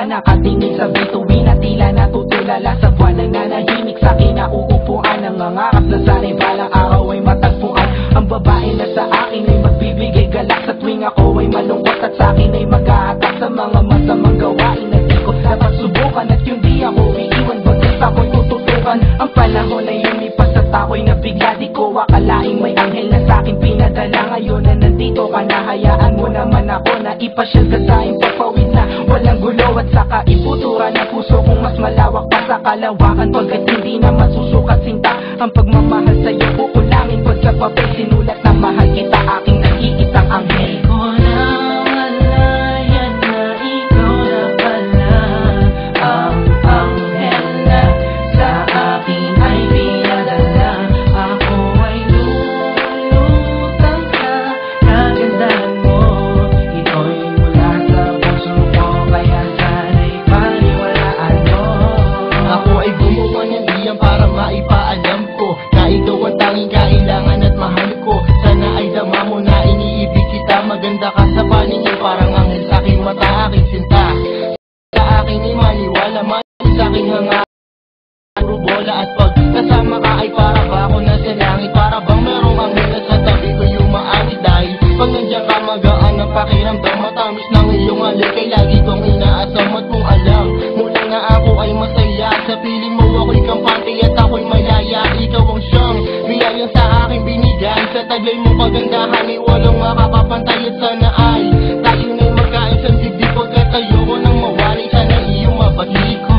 tila nakatingin sa bituin at tila natutulala sa buwan ng nanahimik sa kinauupuan. Nangangarap na sana'y balang araw ay matagpuan ang babae na sa akin ay magbibigay galak sa tuwing ako ay malungkot at sa akin ay mag-aatak sa mga masamang gawain na di ko dapat subukan at yung di ako iiwan bagay ako'y tututukan. Ang panahon ay lumipas at ako'y nabigla, di ko akalaing may anghel na sa akin pinadala. Ngayon na nandito ka na, hayaan mo naman ako na ipasyal ka sa iyong pagpawid na walang gulo at saka iputura na puso kong mas malawak pa sa kalawakan. Pagkat hindi naman susukat sinta ang pagmamahal sa'yo, kukulangin pag sa papel sinulat na mahal kita, aking naiitang anghel. Maganda ka sa paningin, parang anghel sa aking mata, aking sinta. Sa aking imaniwala, mali sa aking hanga, puro bola. At pag kasama ka ay para ba ako nasa langit, para bang merong anghel na sa tabi ko yumaani. Dahil pag nandiyan ka magaan ang pakiramdam, matamis ng iyong halik ay lagi kong inaasam. At kung alam mula na ako ay masaya, sa piling mo ako'y kampante at ako'y malaya. Ikaw ang siyang biyayang sa aking binigay, sa taglay mo kagandahan ay walang makakapantay. At sana ay tayo na'y magkain sa dibdib, pagkat ayoko nang mawari, sana iyong mabalik ko.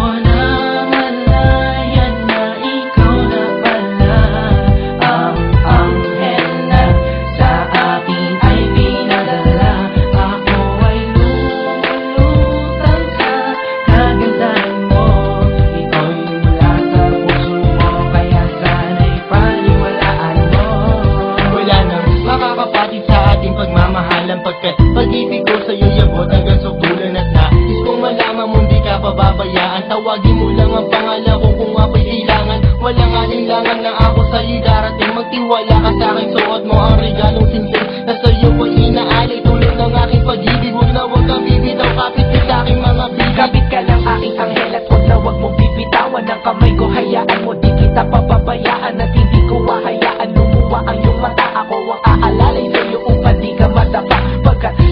Pagkat pag-ibig ko sa'yo yabot hanggang subulan at nais kong malaman mo di ka pababayaan. Tawagin mo lang ang pangalan ko kung ako'y kailangan. Walang alinlangan na ako sa'yo darating. Magtiwala ka sa'kin, suot mo ang regalong simple na sa'yo ko'y inaalay. Tulad ng aking pag-ibig, huwag na huwag kang bibitaw. Kapit ka sa'king mga bibig, kapit ka lang aking anghel at huwag na huwag mong bibitawan ang kamay ko. Hayaan mo di kita papabayaan at hindi ko hahayaan lumuwa ang iyong mata. Ako ang aalalay sa'yo upang di ka madapa.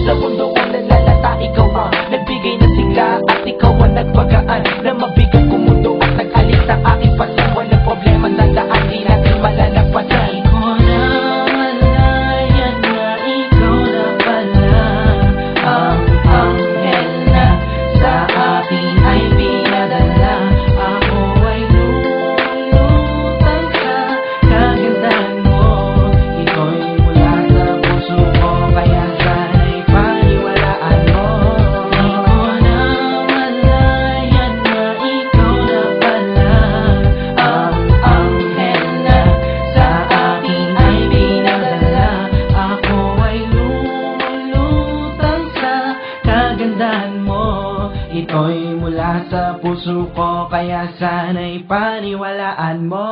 Sa mundo ko nalalata, ikaw ang nagbigay ng sigla at ikaw ang nagpagaan na mabigat kong mundo at nag-alis ng aking pasa. Walang problema na daan, di natin malalagpasan. Ito'y mula sa puso ko, kaya sana'y paniwalaan mo.